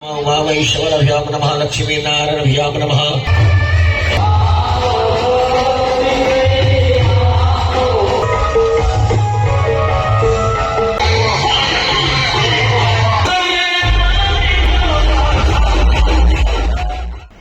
वावैश्वरभ्यां नमः लक्ष्मीनारायणभ्यां नमः।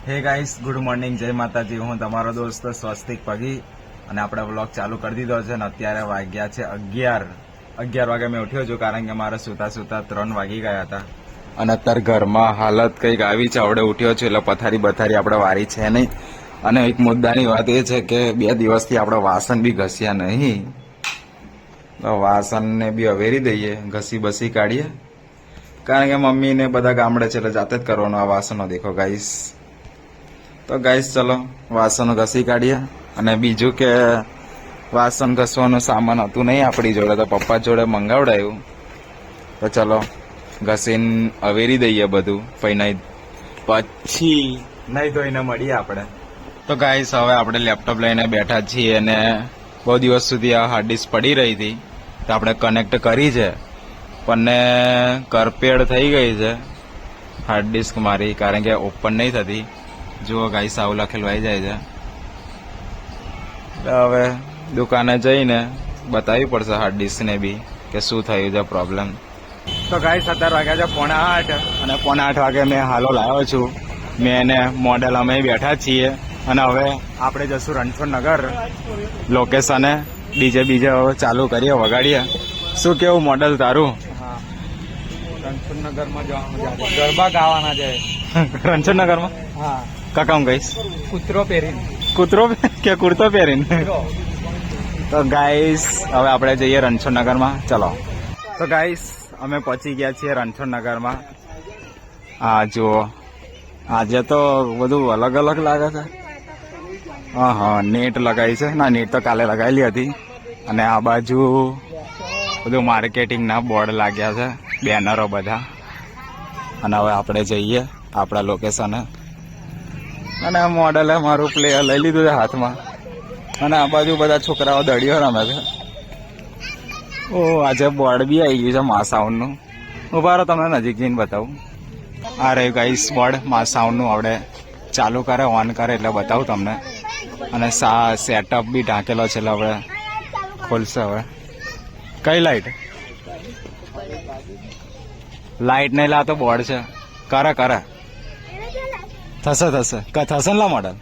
હે ગાઈસ, ગુડ મોર્નિંગ, જય માતાજી. હું તમારો દોસ્ત સ્વસ્તિક પગી અને આપણે વ્લોગ ચાલુ કરી દીધો છે ને અત્યારે વાગ્યા છે 11 વાગે મેં ઉઠ્યો છું કારણ કે મારે સુતા 3 વાગી ગયા હતા અને અત્યારે ઘરમાં હાલત કંઈક આવી છે. આવડે ઉઠ્યો છું એટલે પથારી આપણે વારી છે નહીં. અને એક મુદ્દાની વાત એ છે કે 2 દિવસથી આપણે વાસણ બી ઘસ્યા નહીં, તો વાસણને બી અવેરી દઈએ, ઘસી બસી કાઢીએ કારણ કે મમ્મીને બધા ગામડે છે એટલે જાતે જ કરવાનો આ વાસણો. દેખો ગાઈસ, તો ગાઈસ ચલો વાસણો ઘસી કાઢીએ. અને બીજું કે વાસણ ઘસવાનું સામાન હતું નહીં આપણી જોડે, તો પપ્પા જોડે મંગાવડાયું. તો ચલો ઘસીને અવેરી દઈએ બધું, પછી નહીં ધોઈને મળીએ આપણે. તો ગાઈસ હવે આપણે લેપટોપ લઈને બેઠા છીએ અને બહુ દિવસ સુધી આ હાર્ડ ડિસ્ક પડી રહી હતી તો આપણે કનેક્ટ કરી છે, પણ કરપેડ થઈ ગઈ છે હાર્ડ ડિસ્ક મારી કારણ કે ઓપન નહીં થતી. જુઓ ગાઈસ, આવું લખેલું આવી જાય છે. હવે દુકાને જઈને બતાવવી પડશે હાર્ડ ડિસ્કને બી કે શું થયું છે પ્રોબ્લેમ. તો ગાઈસ 17 વાગ્યા છે 7:45 અને 7:45 વાગે મેં હાલો લાવ્યો છું. મેં એને મોડેલ અમે બેઠા છીએ અને હવે આપણે જશું રણછોડનગર લોકેશને. ડીજે બીજે હવે ચાલુ કરીએ, વગાડીએ. શું કેવું મોડેલ તારું? રણછોડનગરમાં જવાનું, ગરબા ગાવાના છે રણછોડનગરમાં. હા, કાકામ ગઈશ કૂતરો કે કુર્તો પહેરીને. તો ગાઈસ હવે આપણે જઈએ રણછોડનગરમાં, ચલો. તો ગાઈસ અમે પહોંચી ગયા છીએ રણછોડનગરમાં. હા જુઓ, આજે તો બધું અલગ અલગ લાગે છે. હા, નેટ લગાવી છે. ના, નેટ તો કાલે લગાવેલી હતી. અને આ બાજુ બધું માર્કેટિંગના બોર્ડ લાગ્યા છે, બેનરો બધા. અને હવે આપણે જઈએ આપણા લોકેશને. અને આ મોડલે મારું પ્લેયર લઈ લીધું છે હાથમાં અને આ બાજુ બધા છોકરાઓ દડીઓ રમે છે. ઓ, આજે બોર્ડ બી આવી ગયું છે મા સાઉન્ડનું. ઉભા રહો, તમને નજીક જઈને બતાવું. આ રહ્યું ગાઈસ બોર્ડ મા સાઉન્ડનું. આપણે ચાલુ કરે, ઓન કરે એટલે બતાવું તમને. અને સેટઅપ બી ઢાંકેલો છે એટલે આપણે ખોલશે. હવે કઈ લાઈટ નહીં લાતો બોર્ડ છે. કરે થશે ને લા મોડલ.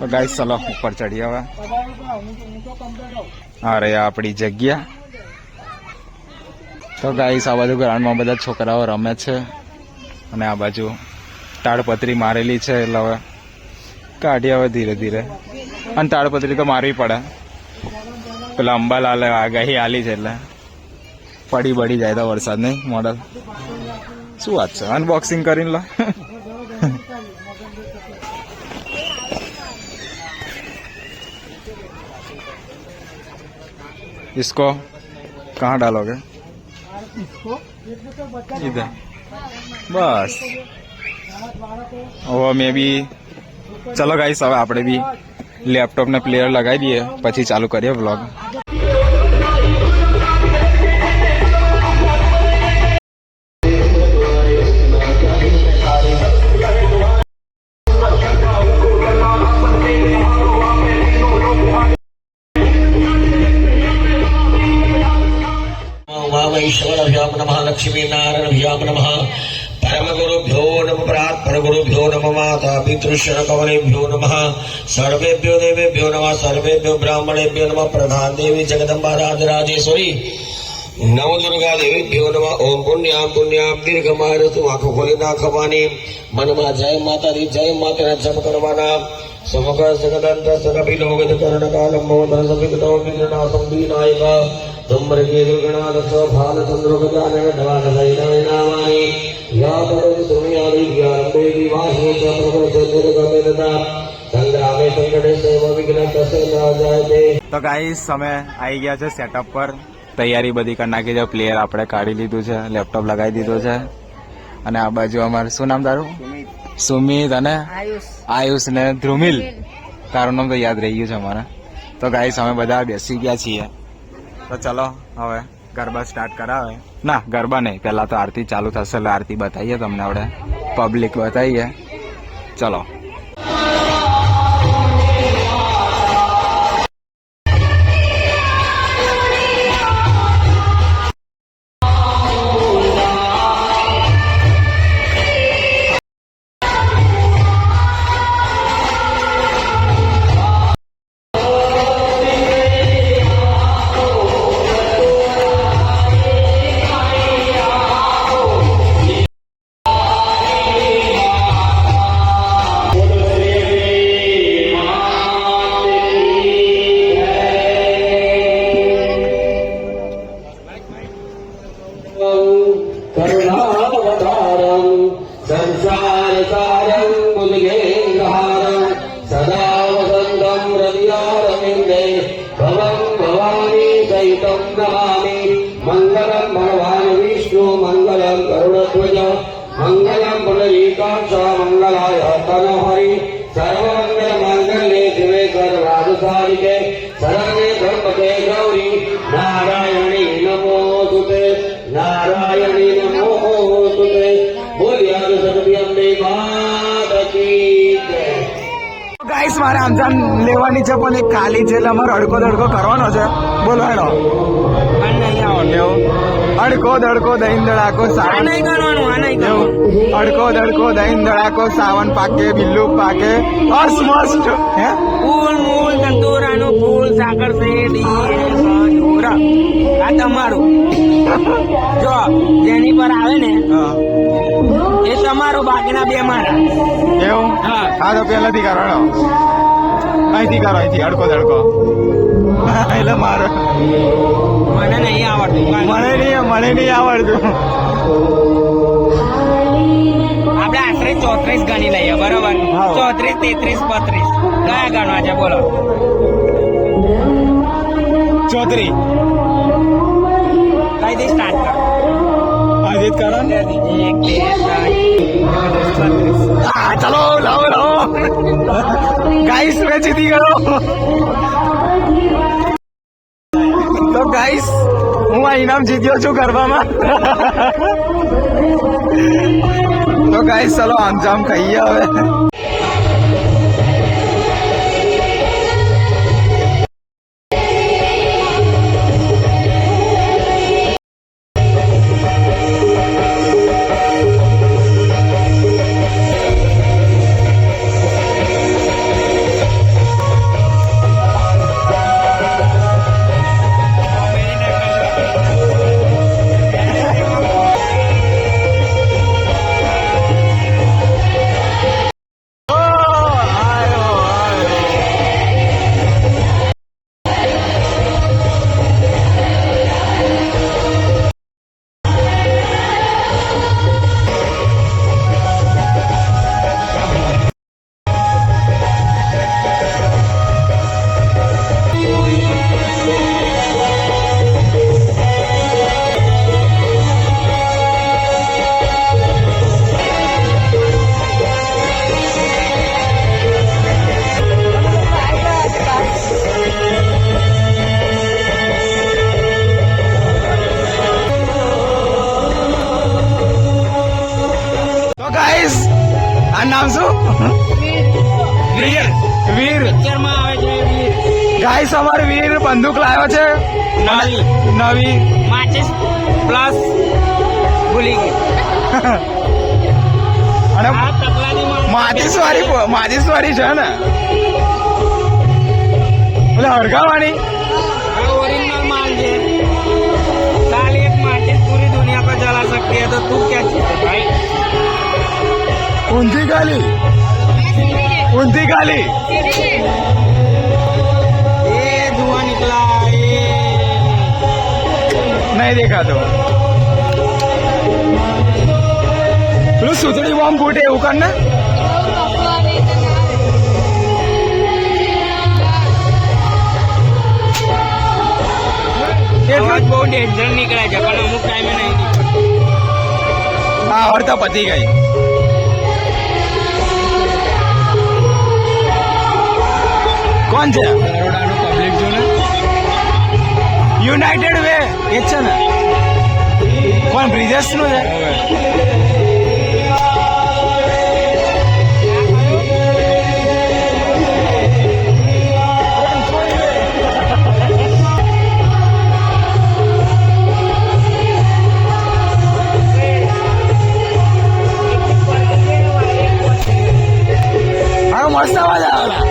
તો ગાઈસ ચલો ઉપર ચડીએ હવે. અરે આપણી જગ્યા. તો ગાઈસ આ બાજુ ગ્રાઉન્ડમાં બધા છોકરાઓ રમે છે અને આ બાજુ તાડપત્રી મારેલી છે એટલે હવે કાઢી હવે ધીરે ધીરે. અને તાડપત્રી તો મારવી પડે, પેલા અંબાલાલે આગાહી આલી છે એટલે પડી જાય તો વરસાદ નહીં. મોડલ શું વાત છે, અનબોક્સિંગ કરીને લો. इसको कहाँ डालोगे? इधर बस. वो मैं भी चलो गाइस, હવે આપણે બી લેપટોપને પ્લેયર લગાવી દઈએ પછી ચાલુ કરીએ વ્લોગ. वावैश्वरभ्यां नमः लक्ष्मीनारायणभ्यां नमः। परमगुरुभ्यो नमः, परगुरुभ्यो नमः, माता पितृशरणकमलेभ्यो नमः। सर्वेभ्यो देवेभ्यो नमः, सर्वेभ्यो ब्राह्मणेभ्यो नमः। प्रधान देवी जगदम्बा राजराजेश्वरी नव दुर्गा देवीभ्यो नमः। ओम पुण्याम दीर्घमायुः आंखों खोली नाखवानी मनमा जय माता दी जय माता जप करवाना। समग्र जगदंत सकपिलोकित कर्णकालम मोदन सविकतो विघ्नासं विनायक तुमृगे दुर्गणादक्ष भालचंद्र गजानन धवानदैनामानि या परम सुम्यादि ज्ञानदेवी वासुच प्रभुचंद्रगमेनता संग्रामे संकटे सेव विघ्न कसे न जायते. તો ગાઈસ અમે આવી ગયા છે સેટઅપ પર. તૈયારી બધી કરી નાખી છે. પ્લેયર આપણે કાઢી લીધું છે, લેપટોપ લગાવી દીધું છે અને આ બાજુ અમારે શું નામ તારું? સુમિત અને આયુષ ને ધ્રુમિલ. તારું નામ તો યાદ રહી ગયું છે અમારે. તો ગાઈસ અમે બધા બેસી ગયા છીએ. તો ચલો હવે ગરબા સ્ટાર્ટ કરાવે. ના ગરબા નહીં, પહેલા તો આરતી ચાલુ થશે એટલે આરતી બતાવીએ તમને. આપણે પબ્લિક બતાવીએ. ચલો. करुणावतारं संसारसारं बुद्धिगेन्द्रहारं सदा वसन्तं हृदयारविन्दे भवं भवानी सहितं नमामि मङ्गलं भगवान् विष्णु मङ्गलं गरुडध्वज मङ्गलं पुण्डरीकाक्ष मङ्गलाय तनहरि सर्वमङ्गलमाङ्गल्ये शिवे सर्वार्थसाधिके शरण्ये त्र्यम्बके गौरी नारायणी नमोस्तुते नारायणी नमोस्तुते बोलिया सरस्वती अम्बे माता की जय. ગાઈસ મારે આમજામ લેવાની છે પણ એક ખાલી છે એટલે અમારે અડકો દડકો કરવાનો છે. બોલો હેડો. અડકો દડકો દહીં દડાકો સાવન અડકો દડકો દહીં દડાકો સાવન પાકે બિલ્લુ પાકે અસ્મસ્ત હે ફૂલ મૂળ તંતુરાનું ફૂલ સાકર આ તમારું જો જેની પર આવે ને હા. એ તમારું, બાકીના બે મારા. એવું હા. હા તો પહેલાથી કરો અહીંથી કરો અહીંથી અડકો દડકો એટલે મારો મને નહીં આવડતું. મને નહીં આવડતું. આપણે આશરે 34 ગણી લઈએ, બરોબર? હા. 34, 33, 32 કયા ગણવા છે બોલો? 34 કઈથી સ્ટાર્ટ કરો? અહીંથી જ કરો ને. 1, 2, 3, 34. ચલો લાવો ગાઈસ મેં જીતી ગયો. તો ગાઈસ હું આ ઇનામ જીત્યો છું ગરબામાં. તો ગાઈસ ચલો આમજામ ખાઈએ હવે. આ નામ શું? વીર. પિક્ચરમાં આવે છે વીર. ગાઈસ અમારે વીર બંદૂક લાવ્યો છે નવી. માચિસ પ્લસ ભૂલી ગઈ. અને આ તકલાદી માચીસ વાળી છે ને એટલે હરગાવાની. ओरिजिनल माल है. साल एक माचिस पूरी दुनिया को जला सकती है, तो तू क्या चीज भाई? ઊંધી ગાલી ये धुआं निकला, ये નહીં દેખાતો. પેલું સુતળી બોમ્બ ફૂટે એવું કર ને. अवाज बहुत डेंजर निकला है, पर अमुक टाइम में नहीं निकलता. પાવર તો પતી ગઈ. કોણ છે? બરોડાનું પબ્લિક જો ને યુનાઇટેડ વે એ જ છે ને? કોણ બ્રિજેશ નું છે? હા મસ્ત અવાજ આવેલા.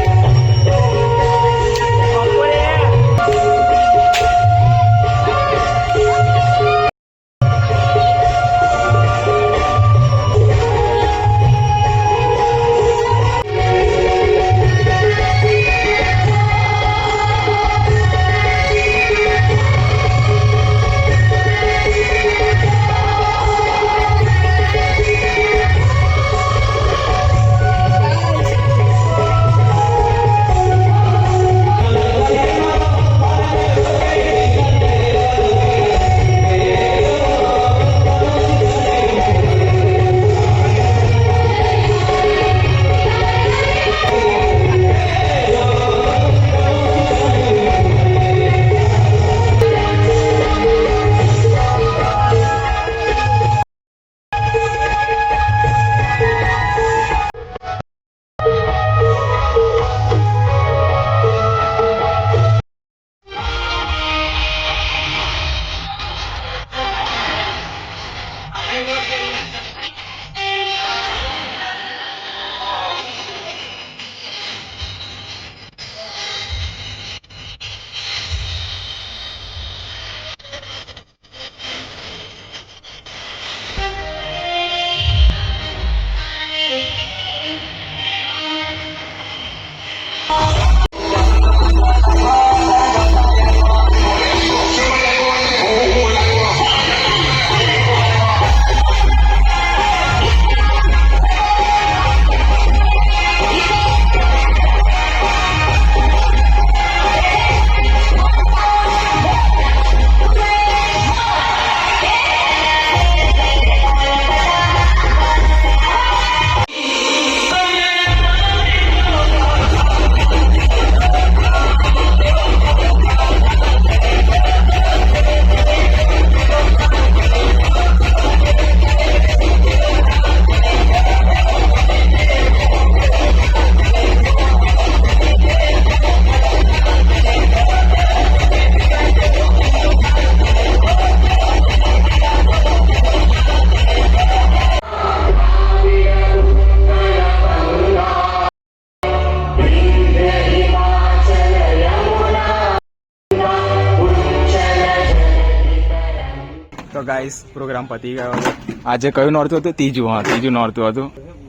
તો ગાઈસ પ્રોગ્રામ પતી ગયો હતો. આજે કયું નોરતું હતું? ત્રીજું નોરતું હતું.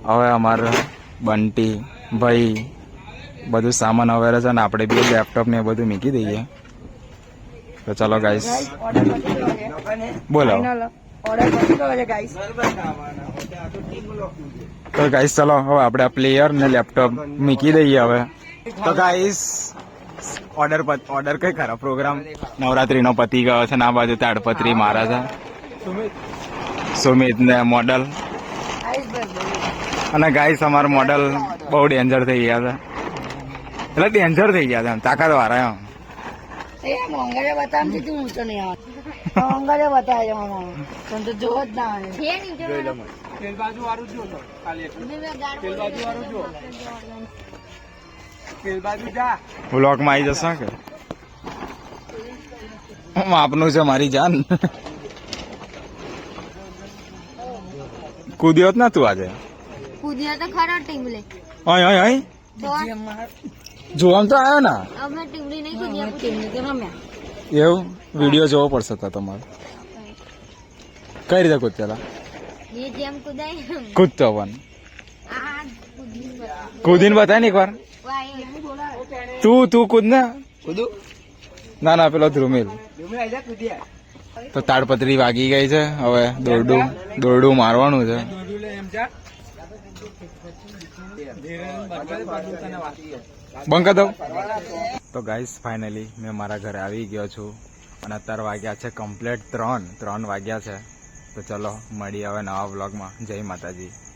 હવે અમારે બંટી ભાઈ બધું સામાન અવેરે છે ને આપણે બી લેપટોપ ને બધું મૂકી દઈએ. તો ચલો ગાઈસ બોલો. તો ગાઈસ ચલો હવે આપણે આ પ્લેયર ને લેપટોપ મૂકી દઈએ હવે. તો ગાઈસ ઓર્ડર કઈ ખરા પ્રોગ્રામ નવરાત્રી નો પતી ગયો છે ને આ બાજુ તાડપત્રી મારે છે સુમિત ને મોડલ. અને ગાઈસ અમાર મોડલ બહુ ડેન્જર થઈ ગયા છે. એટલે ડેન્જર થઈ ગયા છે તાકાત વાળા એમ. મોંઘારે બતાવ તું ઊંચો નહીં આવે મોંઘારે બતાવે પણ તો જોવો જ ના આવે બાજુ વાળું જો ખાલી બાજુ વાળું જો બાજુ જા વ્લોગ માં આવી જશે કે આપનું છે મારી જાન. કૂદ્યો જ ના તું આજે? કૂદ્યા તો ખરો ટીંગલે ઓય ઓય ઓય જોવા તો આવ્યો ને. અમે ટીંગલી નહીં કૂદ્યા ટીંગલી તો રમ્યા. એવું વિડીયો જોવો પડશે તો તમારે. કઈ રીતે કૂદતેલા? જે જેમ કૂદાય એમ. કૂદતો પણ આ કૂદીને બતાય ને એક વાર. તું કૂદ ને. ના ના પેલો ધ્રુમિલ. તો તાડપત્રી વાગી ગઈ છે. હવે દોરડું મારવાનું છે. બંધ કરી દઉં. તો ગાઈસ ફાઇનલી મેં મારા ઘરે આવી ગયો છું અને અત્યારે વાગ્યા છે કમ્પ્લીટ 3 વાગ્યા છે. તો ચલો મળીએ હવે નવા વ્લોગમાં. જય માતાજી.